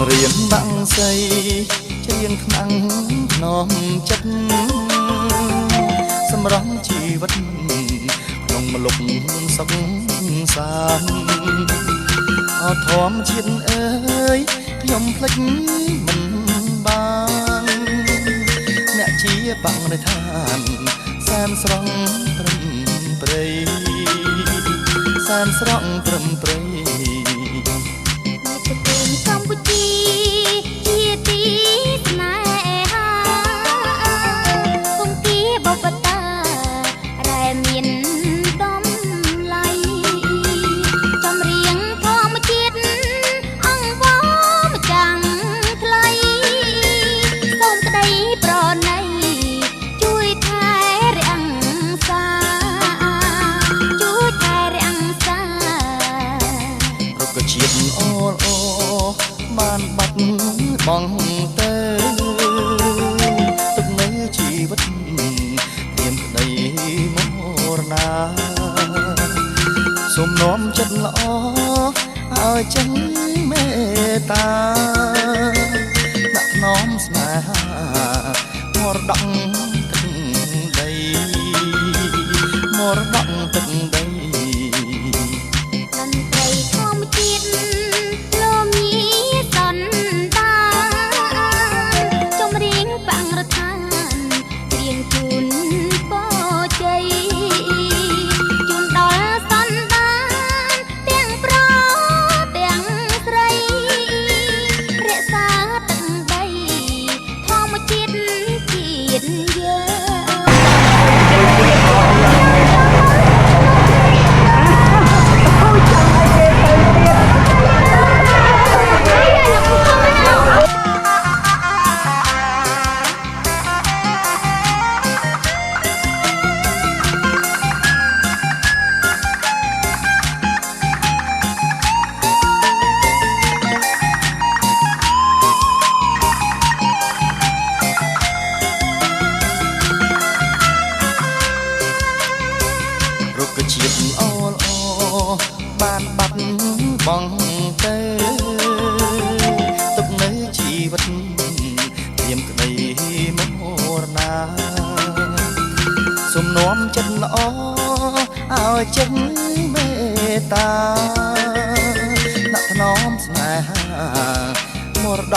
រៀងបាំងស្អីច្រៀងខ្លាំងនាំចិត្តសម្រងជីវិតក្នុងម្លប់សុខសាន្តអត់ធម្មជាតិអើយខ្ញុំភ្លេចមិនបានអ្នកជាបាំងនៅឋានសែនស្រង់ត្រឹមព្រៃសែនស្រង់ត្រឹមព្រៃកម្ពុជាជាទីស្នេហាគង់គីបបតារ៉ែមានដំឡៃចម្រៀងធម្មជាតិអង្វរម្ចាំងខ្លីសូមក្តីប្រណីជួយថែរាំងសាជួយថែរាំងសារុក្ខជាតិអរអបានបាត់បង់ទៅទុកនៅជីវិតព្រាមក្តីមរណាសូមនាំចិត្តល្អឲ្យចឹងមេត្តាដាក់ថ្នមស្នេហាមរតកទឹកដីមរតកទឹកដីតន្ត្រីធម្មជាតិលោមីសន្តាចម្រៀងបាំងរដ្ឋានរៀងជូនពរជ័យជូនដល់សន្តានទាំងប្រុសទាំងស្រីរក្សាទឹកដីធម្មជាតិជាតិយើងរុក្ខជាតិអរអបានបាត់បង់ទៅទុកនៅជីវិតព្រាមក្តីមរណាសូមនាំចិត្តល្អឲ្យចេញមេត្តាដាក់ថ្នមស្នេហាមរតក